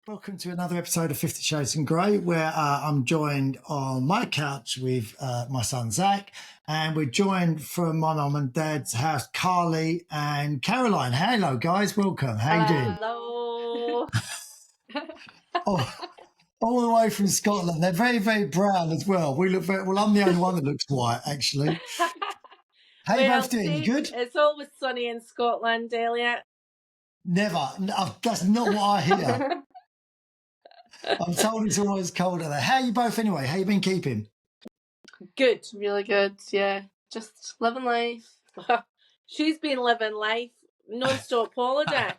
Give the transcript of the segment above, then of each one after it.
Welcome to another episode of 50 Shades in Grey, where I'm joined on my couch with my son Zach, and we're joined from my mum and dad's house, Karli and Caroline. Hello, guys. Welcome. How you doing? Hello. All the way from Scotland. They're very, very brown as well. We look very well. I'm the only one that looks white, actually. How you both doing? You good? It's always sunny in Scotland, Elliot. Never. No, that's not what I hear. I'm told it's always colder there. How are you both anyway? How you been keeping? Good. Really good, yeah. Just living life. She's been living life. Non-stop holiday.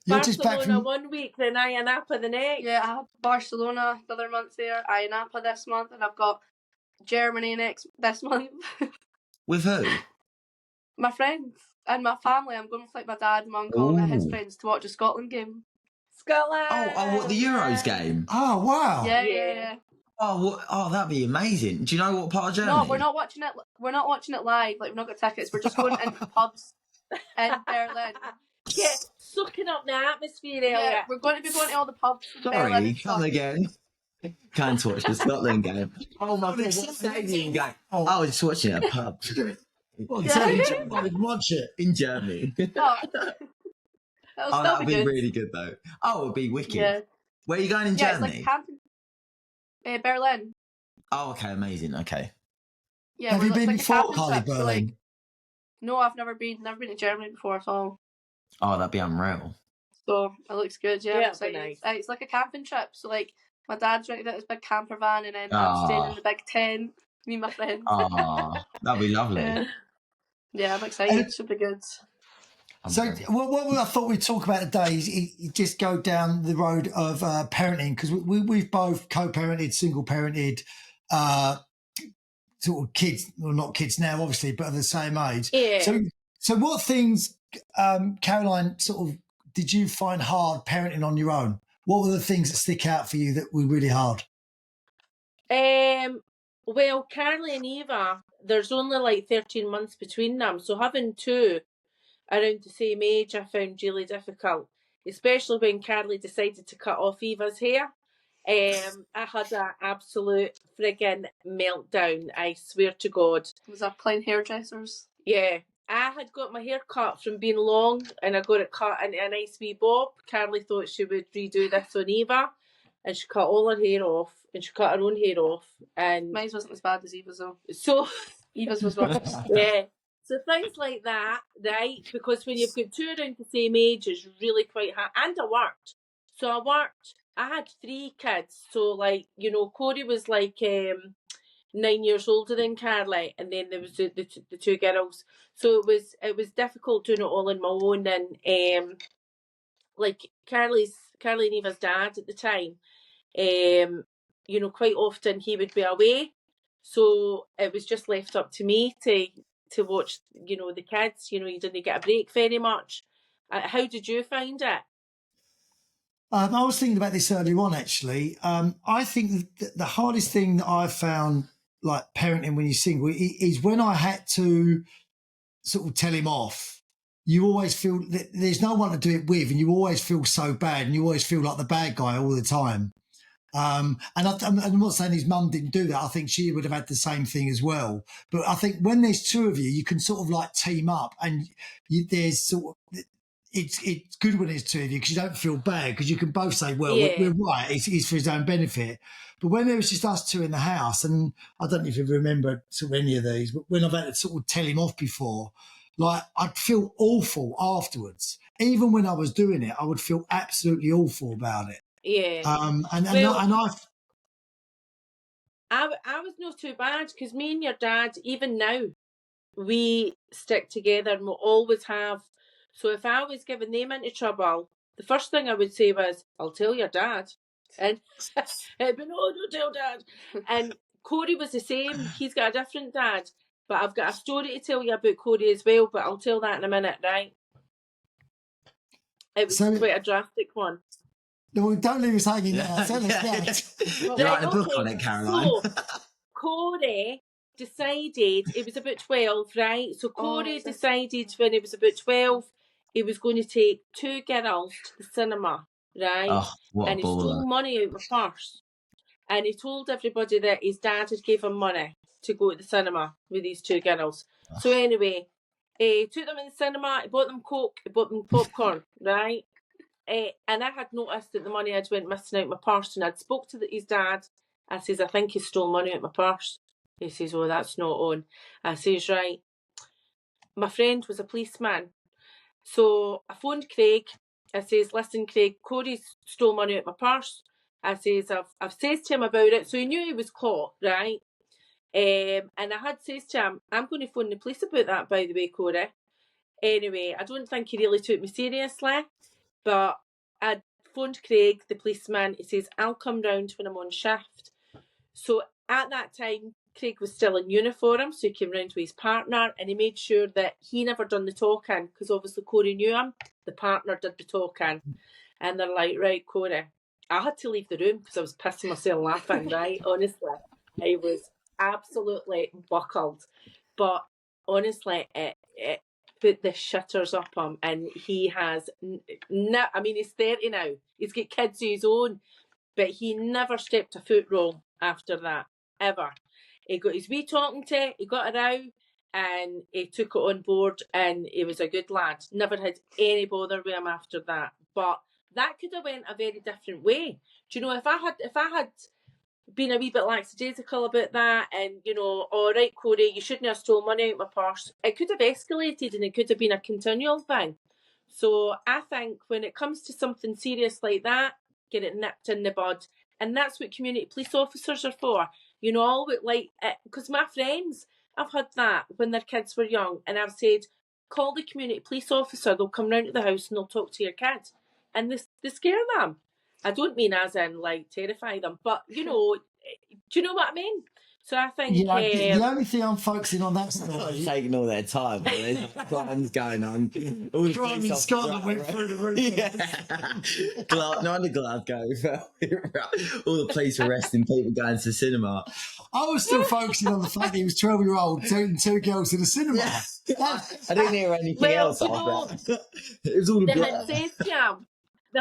You're just back Barcelona from 1 week, then Ayia Napa the next. Yeah, I had Barcelona the other month there, Ayia Napa this month, and I've got Germany this month. With who? My friends and my family. I'm going with like my dad, my uncle, and his friends to watch a Scotland game. Scotland. Oh, what, the Euros game? Oh, wow. Yeah. Oh, that'd be amazing. Do you know what part of Germany? No, we're not watching it. We're not watching it live. Like, we've not got tickets. We're just going into pubs in Berlin. Yeah, sucking up the atmosphere, Elliot. Yeah, we're going to be going to all the pubs. Sorry, come again. Can't watch the Scotland game. Oh my God, what's the stadium game? Oh, I was just watching it at a pub. Well, I would watch it. In Germany. That'd be really good though. Oh, it'd be wicked. Yeah. Where are you going in Germany? It's like camping. Berlin. Oh, okay, amazing. Okay. Yeah. Have you been before, Karli, Berlin? No, I've never been. Never been to Germany before at all. Oh, that'd be unreal. So it looks good. Yeah, it'd be nice. It's like a camping trip. So like my dad's rented out his big camper van, and then I'm staying in the big tent. Me and my friends. Oh, that'd be lovely. Yeah, I'm excited. It should be good. So what I thought we'd talk about today is just go down the road of parenting, because we've both co-parented, single-parented sort of kids, well, not kids now, obviously, but of the same age. Yeah. So what things, Caroline, sort of did you find hard parenting on your own? What were the things that stick out for you that were really hard? Well, Karli and Eva, there's only like 13 months between them, so having two around the same age I found really difficult, especially when Karli decided to cut off Eva's hair. I had an absolute friggin' meltdown, I swear to God. Was that plain hairdressers? Yeah. I had got my hair cut from being long, and I got it cut into a nice wee bob. Karli thought she would redo this on Eva, and she cut all her hair off, and she cut her own hair off. And mine wasn't as bad as Eva's though. So Eva's was worse. Yeah. So things like that, right? Because when you've got two around the same age, it's really quite hard. And I worked. So I had 3 kids. So like, you know, Corey was like 9 years older than Karli, and then there was the 2 girls. So it was difficult doing it all on my own. And like Karli and Eva's dad at the time, you know, quite often he would be away. So it was just left up to me to watch, you know, the kids. You know, you didn't get a break very much. How did you find it? I was thinking about this earlier on, actually. I think the hardest thing that I've found, like parenting when you're single, is when I had to sort of tell him off. You always feel that there's no one to do it with, and you always feel so bad, and you always feel like the bad guy all the time. And I'm not saying his mum didn't do that. I think she would have had the same thing as well. But I think when there's 2 of you, you can sort of like team up, and there's sort of, it's good when there's 2 of you because you don't feel bad, because you can both say, well, we're right. It's for his own benefit. But when there was just us 2 in the house, and I don't know if you remember sort of any of these, but when I've had to sort of tell him off before, like I'd feel awful afterwards. Even when I was doing it, I would feel absolutely awful about it. Yeah. I was not too bad, because me and your dad, even now, we stick together and we'll always have. So if I was giving them into trouble, the first thing I would say was, I'll tell your dad. And it'd be, no, don't tell dad. And Corey was the same. He's got a different dad. But I've got a story to tell you about Corey as well, but I'll tell that in a minute, right? It was quite a drastic one. No, don't leave us hanging now. Tell us that. You're writing a book on it, Caroline. So, Corey decided, it was about 12, right? So Corey decided when he was about 12, he was going to take 2 girls to the cinema, right? Oh, what a And he stole baller. money out of my purse. And he told everybody that his dad had gave him money to go to the cinema with these 2 girls. So anyway, he took them in the cinema, he bought them Coke, he bought them popcorn, right? And I had noticed that the money had went missing out my purse, and I'd spoke to his dad. I says, I think he stole money out my purse. He says, oh, that's not on. I says, right. My friend was a policeman. So I phoned Craig. I says, listen, Craig, Corey stole money out my purse. I says, I've said to him about it. So he knew he was caught, right? And I had says to him, I'm going to phone the police about that, by the way, Corey. Anyway, I don't think he really took me seriously, but I phoned Craig, the policeman. He says, I'll come round when I'm on shift. So at that time, Craig was still in uniform, so he came round with his partner, and he made sure that he never done the talking, because obviously Corey knew him. The partner did the talking. And they're like, right, Corey. I had to leave the room because I was pissing myself laughing, right? Honestly, I was absolutely buckled. But honestly, it put the shitters up him, and he has, I mean, he's 30 now. He's got kids of his own, but he never stepped a foot wrong after that, ever. He got his wee talking to, he got a row, and he took it on board, and he was a good lad. Never had any bother with him after that. But that could have went a very different way. Do you know, if I had been a wee bit lackadaisical about that, and, you know, all right, Corey, you shouldn't have stolen money out my purse, it could have escalated, and it could have been a continual thing. So I think when it comes to something serious like that, get it nipped in the bud. And that's what community police officers are for. You know, all like, because my friends, I've had that when their kids were young, and I've said, call the community police officer, they'll come round to the house and they'll talk to your kids. And they scare them. I don't mean as in, like, terrify them, but, you know, do you know what I mean? So I think... Yeah, the only thing I'm focusing on that Not story... taking all their time, but there's crimes going on. All the Crime in police Scotland officers- went through the roof. Yeah. Not the Glasgow. All the police arresting people going to the cinema. I was still focusing on the fact that he was 12-year-old taking 2 girls to the cinema. Yeah. I didn't hear anything Well, else you after know, that. It was all the They blood.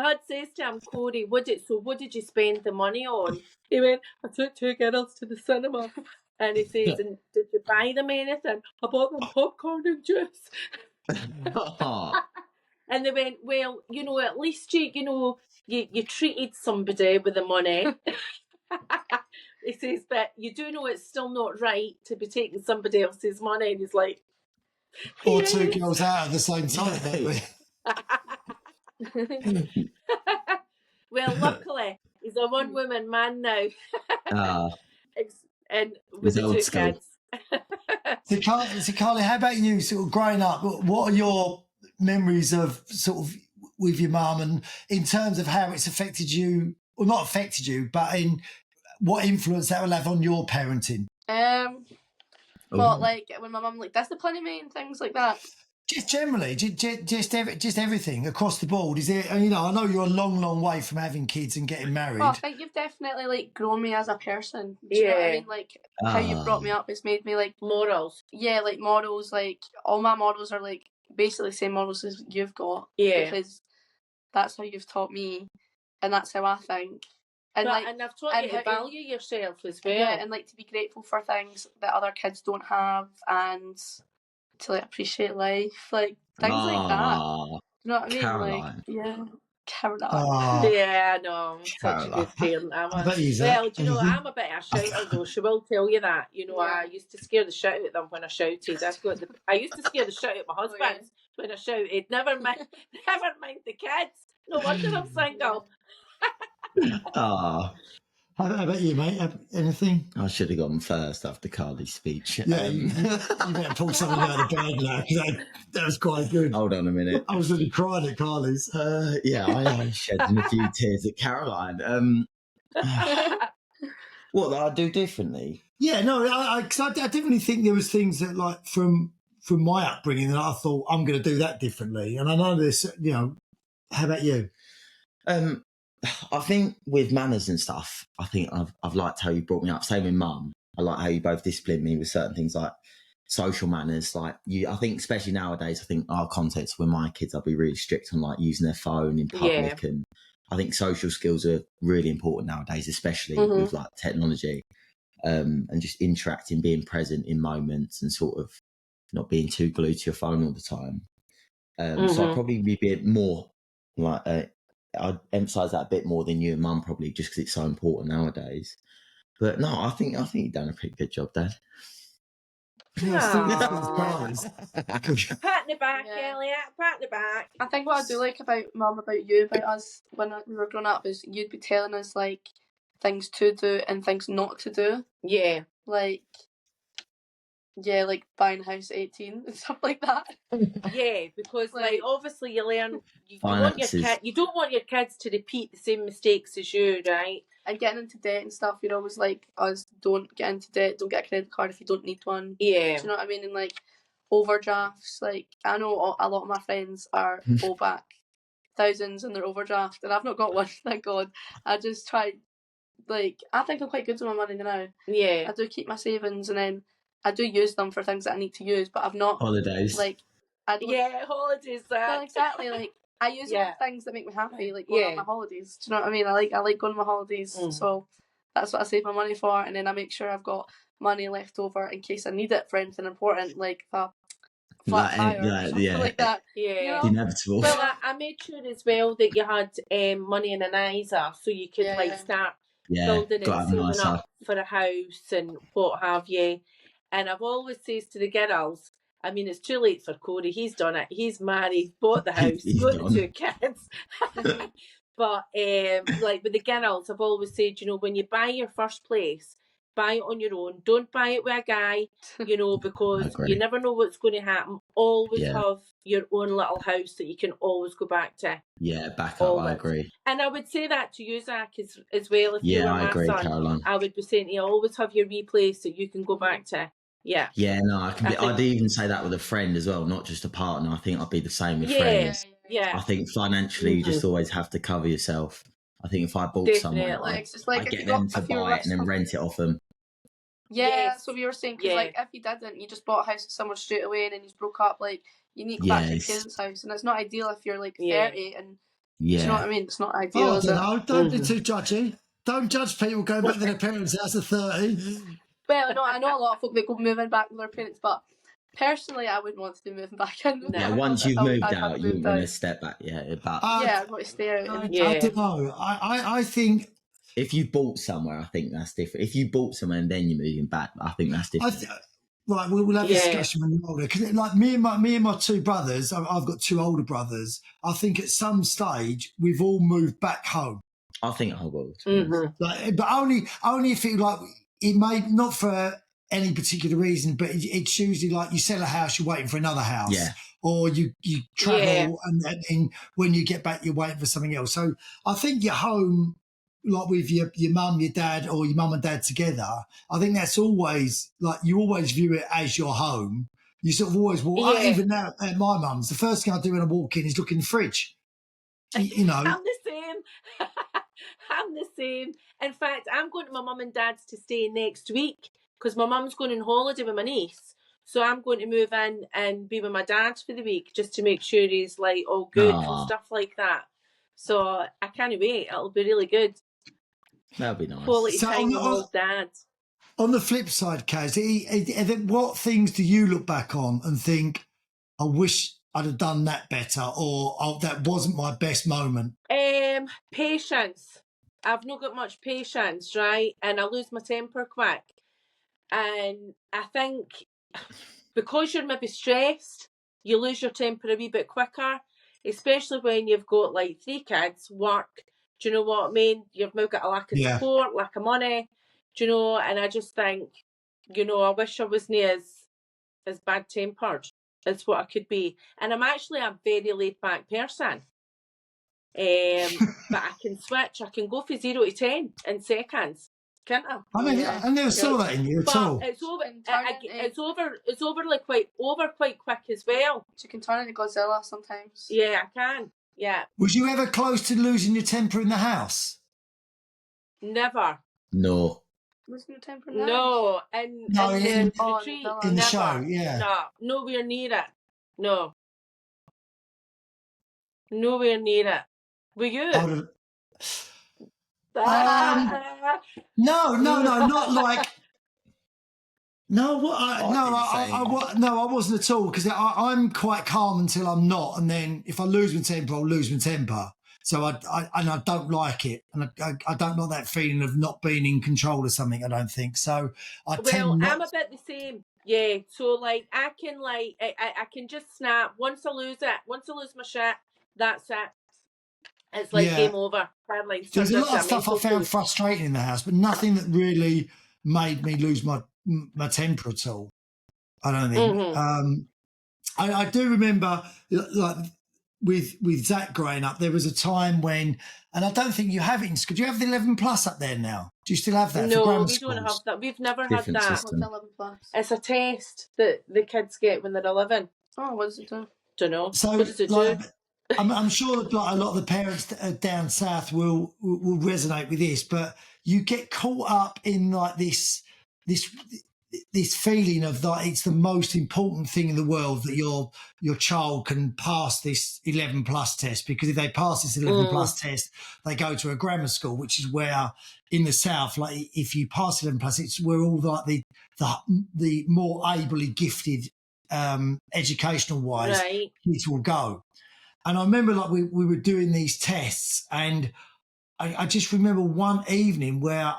had says to him, Corey, what did you spend the money on? He went, I took 2 girls to the cinema. And he says, and did you buy them anything? I bought them popcorn and juice. And they went, well, you know, at least you treated somebody with the money. He says, but you do know it's still not right to be taking somebody else's money. And he's like... Or 2 girls out at the same time. Well, luckily, he's a one-woman man now. And with the 2 kids. So, Karli, how about you sort of growing up? What are your memories of sort of with your mum, and in terms of how it's affected you, or not affected you, but in what influence that will have on your parenting? But like when my mum like disciplining me and things like that. Just generally, just everything across the board. Is there? You know, I know you're a long way from having kids and getting married. Well, I think you've definitely like grown me as a person. Do you know what I mean? Like how you brought me up has made me like morals. Yeah, like morals. Like all my morals are like basically the same morals as you've got. Yeah, because that's how you've taught me, and that's how I think. And and I've taught you to value yourself as well. Yeah, and like to be grateful for things that other kids don't have, and to like appreciate life, like things like that. You know what I mean? Caroline. Like, yeah, Caroline. Yeah, no, I'm such a good parent. Well, do you know, I'm a bit of a shouter though. She will tell you that. You know, I used to scare the shit out of them when I shouted. I used to scare the shit out of my husband when I shouted. Never mind the kids. No wonder I'm single. How about you, mate? Anything? I should have gone first after Karli's speech. Yeah, you better pull something out of the bag now, because that was quite good. Hold on a minute. I was really crying at Karli's. Yeah, I am shedding a few tears at Caroline. What I do differently? Yeah, no, I definitely think there was things that, like, from my upbringing, that I thought I'm going to do that differently. And I know this, you know. How about you? I think with manners and stuff, I think I've liked how you brought me up. Same with mum. I like how you both disciplined me with certain things, like social manners. Like I think especially nowadays, I think our context with my kids, I'll be really strict on like using their phone in public, and I think social skills are really important nowadays, especially with like technology, and just interacting, being present in moments, and sort of not being too glued to your phone all the time. So I'd probably be a bit more like I'd emphasise that a bit more than you and Mum, probably, just because it's so important nowadays. But no, I think you've done a pretty good job, Dad. Yeah, Pat in the back, Elliot. Pat in the back. I think what I do like about Mum, about you, about us when we were growing up is you'd be telling us like things to do and things not to do. Yeah. Like buying a house at 18 and stuff like that. Yeah, because like obviously you learn you don't want your kids to repeat the same mistakes as you, right? And getting into debt and stuff, you're always like us, don't get into debt, don't get a credit card if you don't need one. Yeah. Do you know what I mean? And like overdrafts, like I know a lot of my friends are owe back thousands in their overdraft, and I've not got one, thank God. I just try, like, I think I'm quite good with my money now. Yeah. I do keep my savings, and then I do use them for things that I need to use, but I've not holidays. Like, I don't. Yeah, holidays. Well, exactly. Like, I use them for things that make me happy, like going on my holidays. Do you know what I mean? I like going on my holidays, so that's what I save my money for, and then I make sure I've got money left over in case I need it for anything important, like a flat tire or something like that. Yeah, you know? Inevitable. Well, I made sure as well that you had money in an ISA, so you could start building and saving up for a house and what have you. And I've always says to the girls, I mean, it's too late for Corey. He's done it. He's married, bought the house, got the 2 kids. But like with the girls, I've always said, you know, when you buy your first place, buy it on your own. Don't buy it with a guy, you know, because you never know what's going to happen. Always have your own little house that you can always go back to. Yeah, back up. I agree. And I would say that to you, Zach, as well. If you were my son, Caroline. I would be saying to you, always have your wee place that you can go back to. Yeah. Yeah, no, I'd even say that with a friend as well, not just a partner. I think I'd be the same with friends. Yeah. I think financially you just always have to cover yourself. I think if I bought somewhere, I'd get them to buy it and then rent it off them. Yeah, that's what we were saying. Because like, if you didn't, you just bought a house with someone straight away and then you broke up, like, you need to go back to your parents' house. And it's not ideal if you're like 30 and do you know what I mean? It's not ideal. I don't know. Don't be too judgy. Don't judge people going back to their parents' house at 30. Well, no, I know a lot of folk that go moving back with their parents, but personally, I wouldn't want to be moving back in. Yeah, once you've moved out, you want to step back. Yeah, but I want to stay out. I don't know. I think if you bought somewhere, I think that's different. If you bought somewhere and then you're moving back, I think that's different. Right, we'll have a discussion when you're older. Because like me and my 2 brothers, I've got 2 older brothers. I think at some stage we've all moved back home. I think I will. Like, but only if it may not for any particular reason, but it's usually like you sell a house, you're waiting for another house, or you travel and when you get back, you're waiting for something else. So I think you're home, like with your mum, your dad, or your mum and dad together. I think that's always like you always view it as your home. You sort of always walk. Even now at my mum's, the first thing I do when I walk in is look in the fridge. You know, I'm the same. I'm the same. In fact, I'm going to my mum and dad's to stay next week because my mum's going on holiday with my niece. So I'm going to move in and be with my dad for the week just to make sure he's like all good and stuff like that. So I can't wait. It'll be really good. That'll be nice. Quality time with old dad. On the flip side, Kaz, what things do you look back on and think, I wish I'd have done that better, or that wasn't my best moment? Patience. I've not got much patience, right? And I lose my temper quick. And I think because you're maybe stressed, you lose your temper a wee bit quicker, especially when you've got like 3 kids, work. Do you know what I mean? You've now got a lack of support, lack of money. Do you know? And I just think, you know, I wish I wasn't as bad tempered as what I could be. And I'm actually a very laid back person. But I can switch. I can go from 0 to 10 in seconds, can't I? I mean, I never saw that in you at all. It's over. It's over like quite quick as well. You can turn into Godzilla sometimes. Yeah, I can. Yeah. Was you ever close to losing your temper in the house? Never. No. Was no temper No, in the retreat. In the never. show, yeah. No, nowhere near it. No. Nowhere near it. Were you? No, not like. No, I wasn't at all, because I'm quite calm until I'm not, and then if I lose my temper, I'll lose my temper. So I don't like it, and I don't like that feeling of not being in control of something. I don't think so. I'm a bit the same. Yeah, so like I can just snap once I lose my shit. That's it. It's like game over. There's a lot of stuff I found frustrating in the house, but nothing that really made me lose my temper at all. I don't think. Mm-hmm. I do remember, like with Zach growing up, there was a time when, and I don't think you have it in school. Do you have the 11 plus up there now? Do you still have that? No, for grammar we schools? don't have that. We've never Different had that. system. What's 11 plus? It's a test that the kids get when they're 11. Oh, what does it do? Don't know. So, what does it do? I'm sure that like a lot of the parents down south will resonate with this, but you get caught up in like this feeling of that it's the most important thing in the world that your child can pass this 11 plus test, because if they pass this 11 plus test, they go to a grammar school, which is where in the south, like if you pass 11 plus, it's where all like the more ably gifted educational wise kids will go. And I remember like we were doing these tests, and I just remember one evening where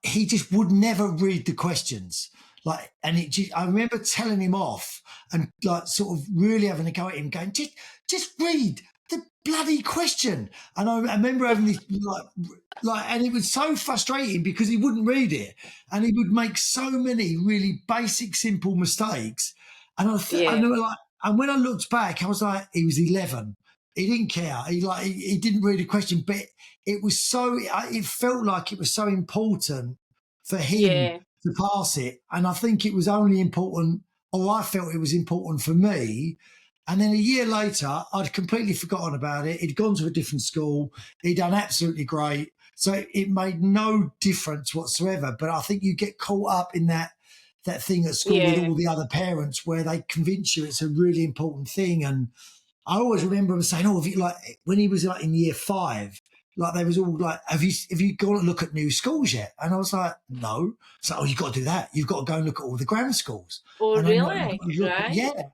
he just would never read the questions. Like, and I remember telling him off and like sort of really having a go at him, going, just read the bloody question. And I remember having this and it was so frustrating because he wouldn't read it, and he would make so many really basic, simple mistakes. And I know, like, and when I looked back, I was like, he was 11. He didn't care. He didn't read the question, but it was it felt like it was so important for him to pass it. And I think it was only important, or I felt it was important for me. And then a year later, I'd completely forgotten about it. He'd gone to a different school. He'd done absolutely great. So it made no difference whatsoever. But I think you get caught up in that thing at school with all the other parents where they convince you it's a really important thing. And I always remember him saying, "Oh, when he was like in year 5, like they was all like, have you gone to look at new schools yet?" And I was like, "No." So, "Oh, you've got to do that. You've got to go and look at all the grammar schools." Oh, and really? Right? Yeah.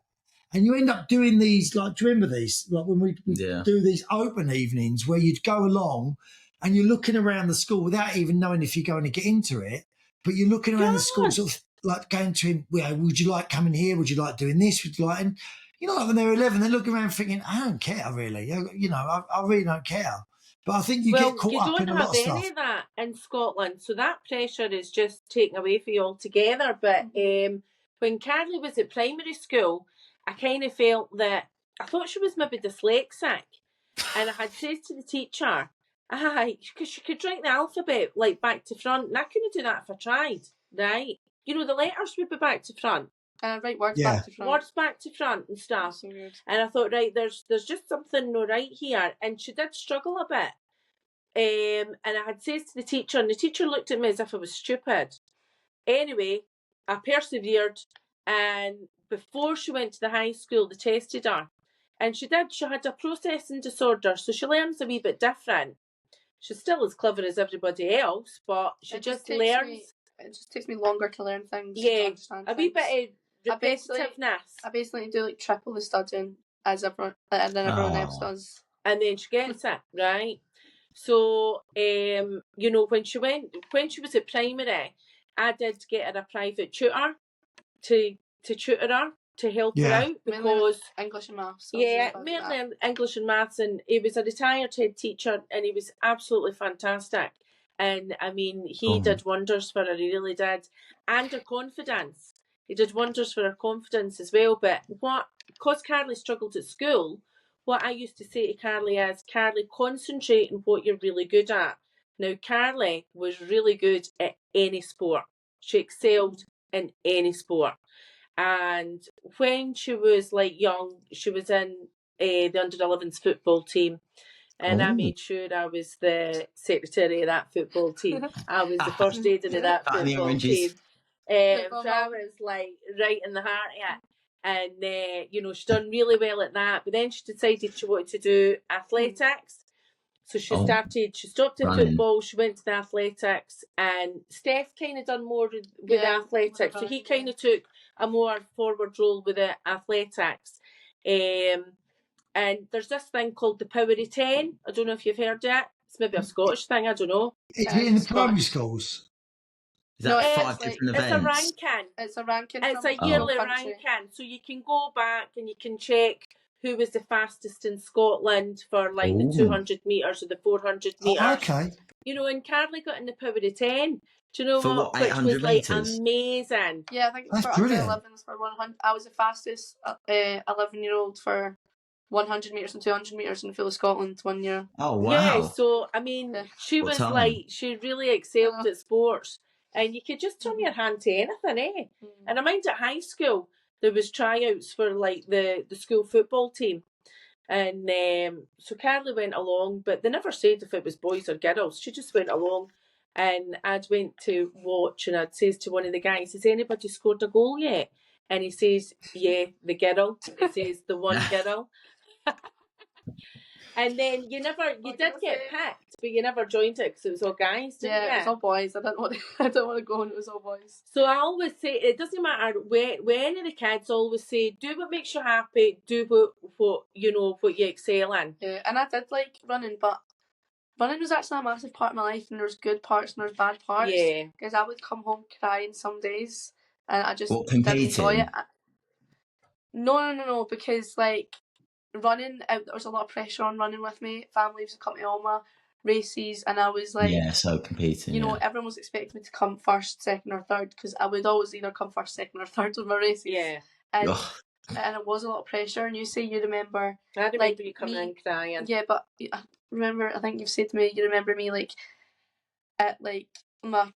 And you end up doing these, like, do you remember these? Like when we do these open evenings where you'd go along and you're looking around the school without even knowing if you're going to get into it, but you're looking around the school, sort of like going to him, would you like coming here? Would you like doing this? Would you like, and you know, like when they're 11, they're looking around thinking, I don't care really. You know, I really don't care. But I think you get caught up in a lot of stuff. You don't have any of that in Scotland, so that pressure is just taken away from you altogether. But when Karli was at primary school, I kind of felt that, I thought she was maybe dyslexic. And I had said to the teacher, because she could write the alphabet like back to front, and I couldn't do that if I tried, right? You know, the letters would be back to front. Right, words back to front. Words back to front and stuff. So weird. And I thought, right, there's just something no right here. And she did struggle a bit. And I had said to the teacher, and the teacher looked at me as if I was stupid. Anyway, I persevered, and before she went to the high school, they tested her. And she had a processing disorder, so she learns a wee bit different. She's still as clever as everybody else, but she just learns. It just takes me longer to learn things. Yeah, a wee bit of repetitiveness. I basically do like triple the studying as everyone else does. And then she gets it, right? So, you know, when she was at primary, I did get her a private tutor to tutor her, to help her out, because English and maths. Mainly English and maths, and he was a retired head teacher, and he was absolutely fantastic. And I mean, he did wonders for her. He really did, and her confidence. He did wonders for her confidence as well. But because Karli struggled at school, what I used to say to Karli is, Karli, concentrate on what you're really good at. Now, Karli was really good at any sport. She excelled in any sport. And when she was like young, she was in the under-11s football team. And I Oh. made sure I was the secretary of that football team. I was the first aider of that Back in the football oranges. team. So I was like right in the heart of it. And, you know, she done really well at that. But then she decided she wanted to do athletics. So she stopped at Running. football, she went to the athletics, and Steph kind of done more with athletics. So he kind of took a more forward role with the athletics. And there's this thing called the Power of 10. I don't know if you've heard it. It's maybe a Scottish thing, I don't know. Is it in the primary schools? Is that 5 different events? It's a ranking. It's a ranking. It's a yearly ranking. So you can go back and you can check who was the fastest in Scotland for like the 200 metres or the 400 metres. Oh, okay. You know, and Karli got in the Power of 10. Do you know For what, 800 Which was like metres? amazing. Yeah, I think That's for brilliant. under 11s for 100. I was the fastest 11-year-old for 100 metres and 200 metres in full of Scotland 1 year. Oh, wow. Yeah, so, I mean, she What was time? like, she really excelled at sports. And you could just turn your hand to anything, eh? And I mind at high school, there was tryouts for like the school football team. And so Karli went along, but they never said if it was boys or girls. She just went along. And I'd went to watch and I'd says to one of the guys, has anybody scored a goal yet? And he says, yeah, the girl. He says, the one girl. And then you did get picked, but you never joined it because it was all guys, didn't you? Yeah, it was all boys. I didn't want to go, and it was all boys. So I always say it doesn't matter when any of the kids always say, do what makes you happy, do what you excel in. Yeah, and I did like running, but running was actually a massive part of my life, and there was good parts and there was bad parts. Yeah, because I would come home crying some days, and I just Competing? didn't enjoy it. No, because like running, there was a lot of pressure on running with me. Families would come to all my races, and I was like, so competing. you know, everyone was expecting me to come first, second, or third, because I would always either come first, second, or third with my races. yeah. And it was a lot of pressure. And you say you remember. I remember you coming in crying. Yeah, but remember, I think you've said to me, you remember me like at like my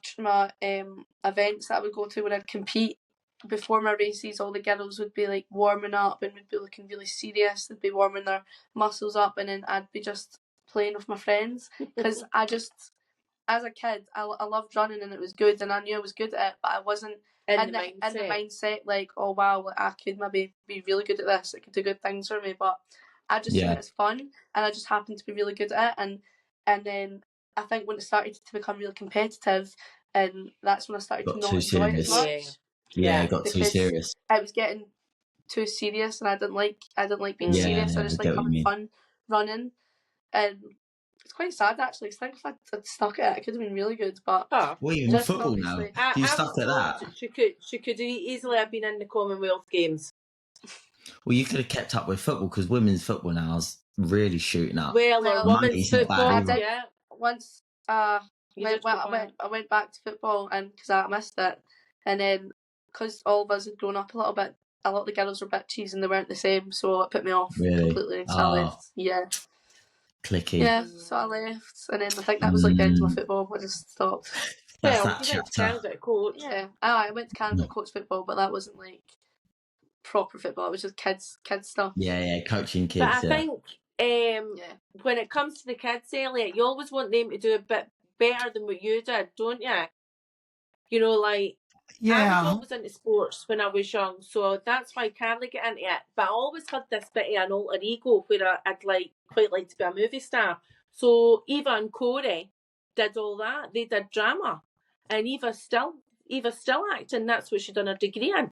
events that I would go to when I'd compete. Before my races, all the girls would be like warming up and would be looking really serious. They'd be warming their muscles up, and then I'd be just playing with my friends because I just, as a kid, I loved running and it was good, and I knew I was good at it, but I wasn't in the mindset like, oh wow, like, I could maybe be really good at this. It could do good things for me, but I just think it's fun, and I just happened to be really good at it, and then I think when it started to become really competitive, and that's when I started to not enjoy it as much. Yeah, it got too serious. I was getting too serious, and I didn't like being serious. I just like having fun running, and it's quite sad actually. I think if I'd stuck at it, it could have been really good. But even football now. You stuck at that. She could easily have been in the Commonwealth Games. Well, you could have kept up with football because women's football now is really shooting up. Well, women's football. I did, once. I went back to football, and because I missed it, and then. Because all of us had grown up a little bit, a lot of the girls were bitches and they weren't the same, so it put me off completely. So I left. Yeah. Clicky. Yeah, so I left, and then I think that was like the end of my football. I just stopped. That's you went to Canada to coach. Yeah, I went to Canada to coach football, but that wasn't like proper football. It was just kids stuff. Yeah, coaching kids. But I think when it comes to the kids, Elliot, you always want them to do a bit better than what you did, don't you? You know, like. Yeah. I was always into sports when I was young, so that's why Karli got into it. But I always had this bit of an alter ego where I'd quite like to be a movie star. So Eva and Corey did all that. They did drama, and Eva's still acting. That's what she done her degree in.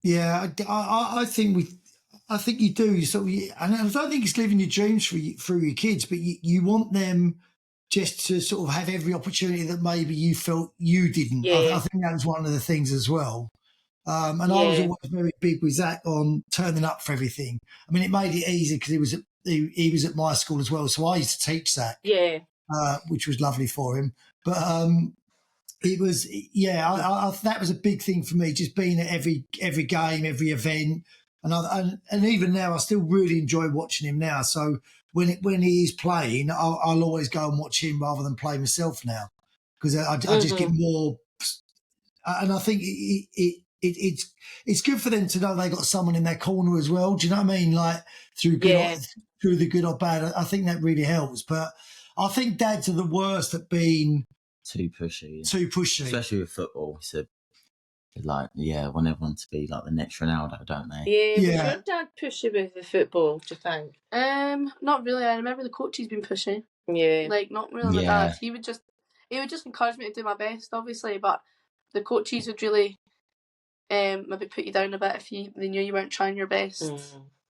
Yeah, I think you do. So, and I don't think it's living your dreams through your kids, but you want them. Just to sort of have every opportunity that maybe you felt you didn't. I think that was one of the things as well. And I was always very big with Zach on turning up for everything. I mean, it made it easy because he was at my school as well. So I used to teach Zach, which was lovely for him. But it was, that was a big thing for me, just being at every game, every event. And even now, I still really enjoy watching him now. So when he is playing, I'll always go and watch him rather than play myself now because I just get more. And I think it it's good for them to know they got someone in their corner as well. Do you know what I mean? Like through the good or bad. I think that really helps. But I think dads are the worst at being too pushy, especially with football. So want everyone to be like the next Ronaldo, don't they? Yeah. Was your dad pushy with the football, do you think? Not really. I remember the coaches being pushy. Yeah. Like, not really my dad. He would just encourage me to do my best, obviously, but the coaches would really maybe put you down a bit if they knew you weren't trying your best.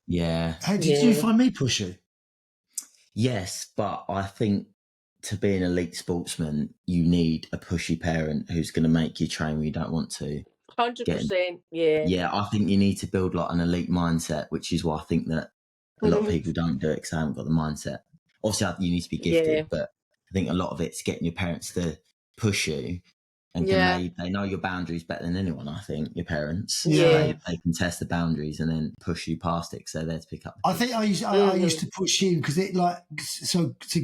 Yeah. How did you find me pushy? Yes, but I think to be an elite sportsman, you need a pushy parent who's going to make you train when you don't want to. 100%, yeah. Yeah, I think you need to build like an elite mindset, which is why I think that a lot of people don't do it because they haven't got the mindset. Obviously, you need to be gifted, but I think a lot of it's getting your parents to push you, and they know your boundaries better than anyone. I think your parents, they can test the boundaries and then push you past it, so they're there to pick up. I think I used to push him because it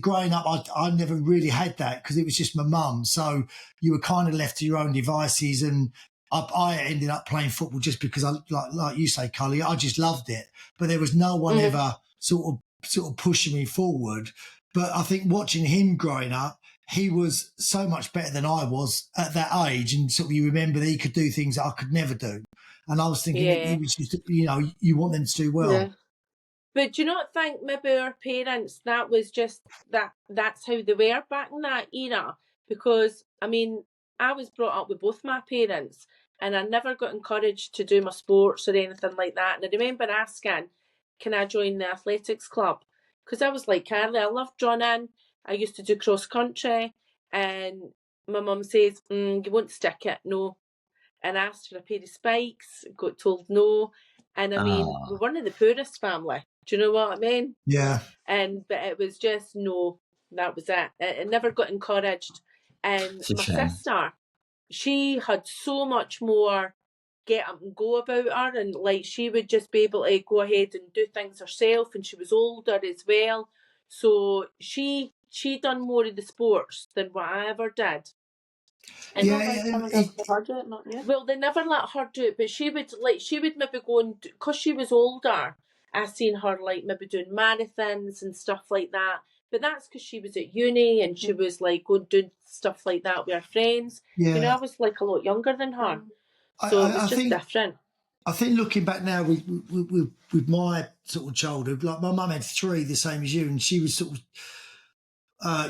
growing up, I never really had that because it was just my mum. So you were kind of left to your own devices, and I ended up playing football just because I like you say, Karli, I just loved it. But there was no one ever sort of pushing me forward. But I think watching him growing up, he was so much better than I was at that age, and sort of you remember that he could do things that I could never do. And I was thinking, he was just, you want them to do well. Yeah. But do you not think maybe our parents, that was just that's how they were back in that era? Because, I mean, I was brought up with both my parents and I never got encouraged to do my sports or anything like that. And I remember asking, can I join the athletics club? Because I was like, Karli, I loved running. I used to do cross country. And my mum says, you won't stick it, no. And I asked for a pair of spikes, got told no. And I mean, we weren't in the poorest family. Do you know what I mean? Yeah. But it was just no, that was it. It never got encouraged. And my sister, she had so much more get up and go about her, and like she would just be able to go ahead and do things herself, and she was older as well. So she done more of the sports than what I ever did. And well, they never let her do it, but she would maybe go and because she was older. I seen her like maybe doing marathons and stuff like that. But that's because she was at uni and she was like going doing stuff like that with her friends. Yeah. I was like a lot younger than her, so it was just different. I think looking back now with my sort of childhood, like my mum had 3 the same as you, and she was sort of.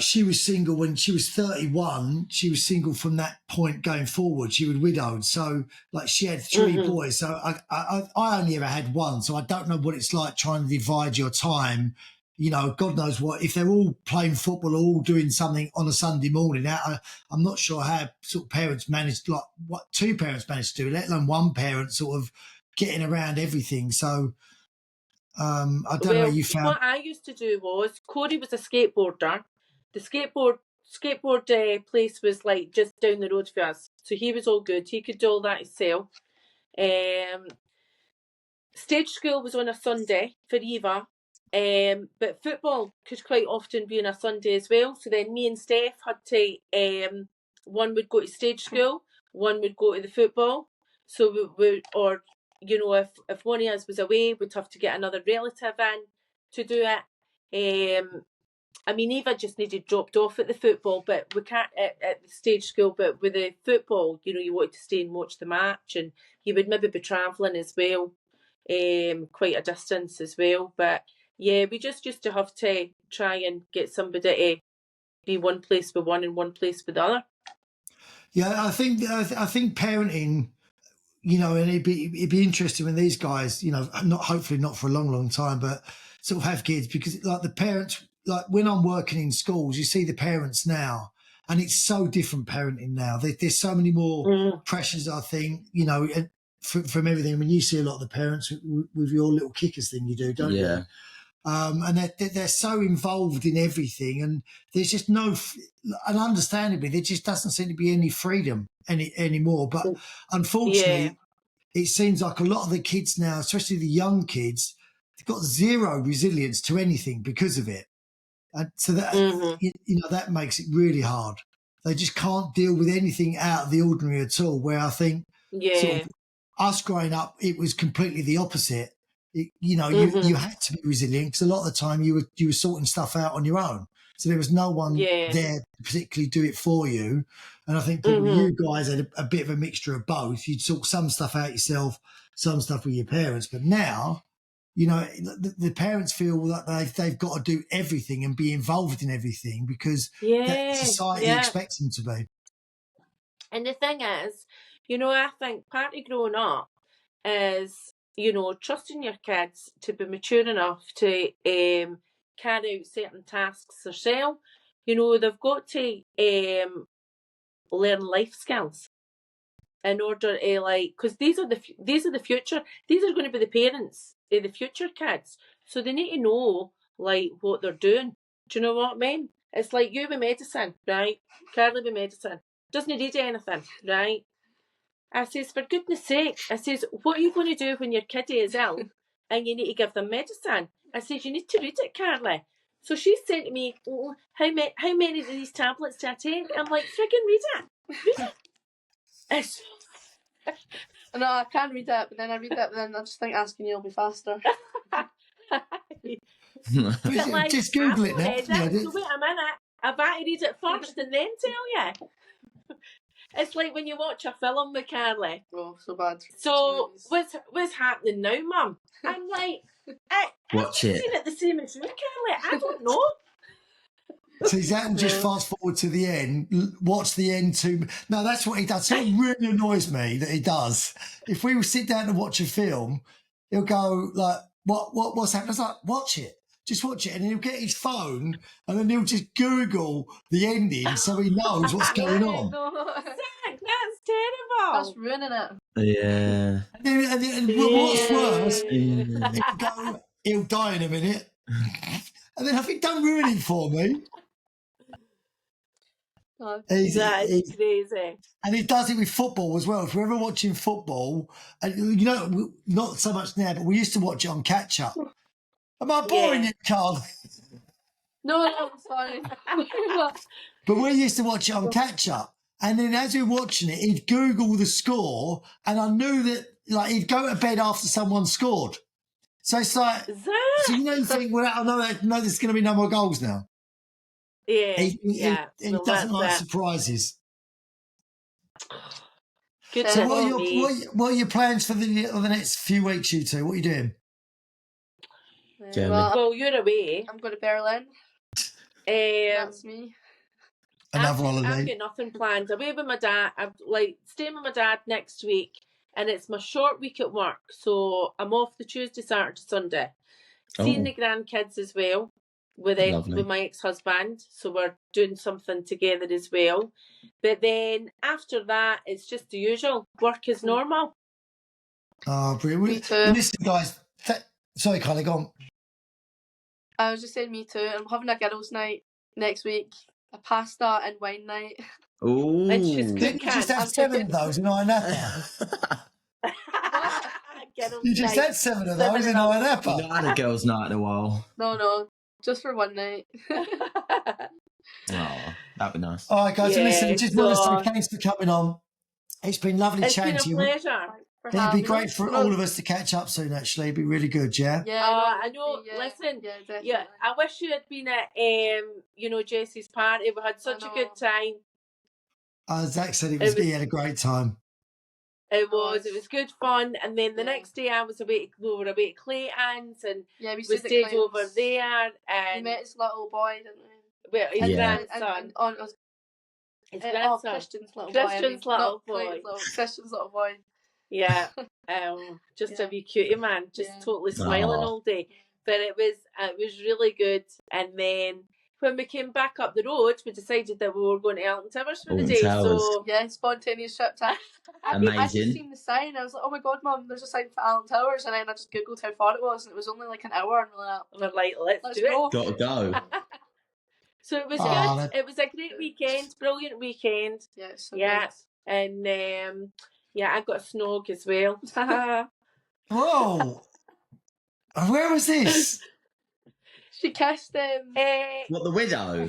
She was single when she was 31. She was single from that point going forward. She was widowed. So like she had 3 boys. So I only ever had 1. So I don't know what it's like trying to divide your time. God knows what, if they're all playing football or all doing something on a Sunday morning, I'm not sure how sort of parents managed, like what 2 parents managed to do, let alone 1 parent sort of getting around everything. So I don't know what you found. What I used to do was, Corey was a skateboarder. The skateboard place was like just down the road for us, so he was all good. He could do all that himself. Stage school was on a Sunday for Eva, but football could quite often be on a Sunday as well. So then me and Steph had to one would go to stage school, one would go to the football. So if one of us was away, we'd have to get another relative in to do it. I mean, Eva just needed dropped off at the football, but we can't at the stage school. But with the football, you wanted to stay and watch the match, and you would maybe be travelling as well, quite a distance as well. But yeah, we just used to have to try and get somebody to be one place with one and one place with the other. Yeah, I think parenting, and it'd be interesting when these guys, hopefully not for a long, long time, but sort of have kids, because like the parents. Like when I'm working in schools, you see the parents now, and it's so different parenting now. There's so many more pressures, I think, from everything. I mean, you see a lot of the parents with your little kickers thing you do, don't you? And they're so involved in everything, and there's just and understandably, there just doesn't seem to be any freedom anymore. But unfortunately, it seems like a lot of the kids now, especially the young kids, they've got 0 resilience to anything because of it. And so that that makes it really hard. They just can't deal with anything out of the ordinary at all. Where I think, us growing up, it was completely the opposite. You had to be resilient because a lot of the time you were sorting stuff out on your own. So there was no one there to particularly do it for you. And I think probably you guys had a bit of a mixture of both. You'd sort some stuff out yourself, some stuff with your parents. But now, the parents feel like they've got to do everything and be involved in everything because that society expects them to be. And the thing is, I think part of growing up is, trusting your kids to be mature enough to carry out certain tasks themselves. They've got to learn life skills in order to because these are the future. These are going to be the parents of the future kids, so they need to know what they're doing. Do you know what I mean? It's like you with medicine, right? Karli with medicine doesn't read anything, right? I says, for goodness sake, I says, what are you going to do when your kiddie is ill and you need to give them medicine? I says, you need to read it, Karli. So she said to me, how many of these tablets do I take? I'm like, friggin' read it. No, I can read it, but then I read it, but then I just think asking you will be faster. Just Google it now. So wait a minute, I've got to read it first and then tell you. It's like when you watch a film with Karli. Oh, so bad. So what's happening now, Mum? I'm like, watch it. I've seen it the same as you, Karli. I don't know. So Zach just fast forward to the end, watch the end too. No, that's what he does. So it really annoys me that he does. If we sit down and watch a film, he'll go like, what's happening? I was like, watch it. Just watch it. And he'll get his phone and then he'll just Google the ending so he knows what's going on. Zach, that's terrible. That's ruining it. Yeah. And what's worse, he'll die in a minute. And then have you done ruining for me? That's crazy. And he does it with football as well. If we're ever watching football, and not so much now, but we used to watch it on catch up. Am I boring you, Karli? No, it's fine. But we used to watch it on catch up. And then as we were watching it, he'd Google the score. And I knew that he'd go to bed after someone scored. So it's like, so you think, well, I know there's going to be no more goals now. Yeah. He doesn't like surprises. Good. So what are your plans for the next few weeks, you two? What are you doing? Well, you're away. I'm going to Berlin. That's me. Another holiday. I've got nothing planned. Away with my dad. I'm staying with my dad next week, and it's my short week at work. So I'm off the Tuesday, Saturday, Sunday. Seeing the grandkids as well with my ex-husband. So we're doing something together as well. But then after that, it's just the usual. Work is normal. Oh, brilliant. Me too. Listen, guys. Sorry, Karli, go on. I was just saying me too. I'm having a girls' night next week. A pasta and wine night. Ooh. And she's Didn't you just have 7 of those in Ironapa? You just had 7 of those in Ironapa. I've not had a girls' night in a while. No. Just for one night. Oh, that'd be nice. All right, guys. Listen, just want to say thanks for coming on. It's been lovely chatting to you. It's been a pleasure. It'd be great for all of us to catch up soon, actually. It'd be really good, yeah? Yeah. I know. Listen, yeah, I wish you had been at, Jessie's party. We had such a good time. Zach said he had a great time. It was good fun. And then the next day we were away at Clayton's and we stayed over there. And we met his little boy, didn't we? Well, his grandson. His grandson. Christian's little boy. Christian's little boy. Yeah, just a wee cutie man, just totally smiling all day. But it was really good. And then when we came back up the road, we decided that we were going to Alton Towers for the day. So spontaneous trip to. Amazing. I just seen the sign. I was like, oh my god, Mum, there's a sign for Alton Towers, and then I just googled how far it was, and it was only like an hour, and we're like, let's do go. It. Gotta go. So it was good. It was a great weekend, brilliant weekend. Yeah, good. And I got a snog as well. Whoa! Where was this? She kissed him. What, the widow?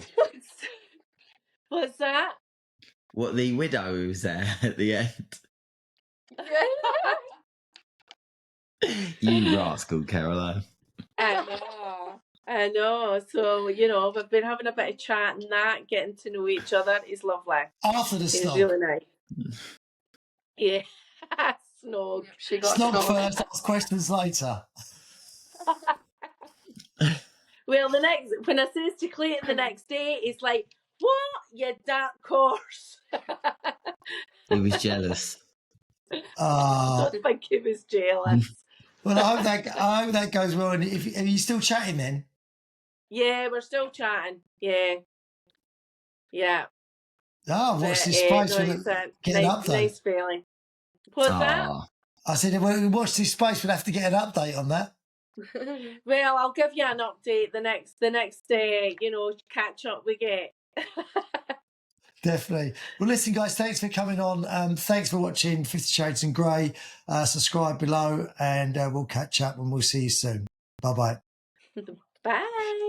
What's that? What, the widow was there at the end? You rascal, Caroline. I know. So, you know, we've been having a bit of chat and that, getting to know each other is lovely. After the It's snog. really nice. Yeah. Snog. She got Snog first, ask questions later. Well, when I says to Clayton the next day, it's like, what? You dark horse. He was jealous. I don't think he was jealous. Well, I hope that goes well. And are you still chatting then? Yeah, we're still chatting. Yeah. Oh, watch this space. Get an update. Nice feeling. What's that? I said, well, watch this space. We'll have to get an update on that. Well, I'll give you an update the next catch up we get. Definitely. Well, listen, guys, thanks for coming on. Thanks for watching 50 Shades in Grey. Subscribe below and we'll catch up and we'll see you soon. Bye-bye. Bye.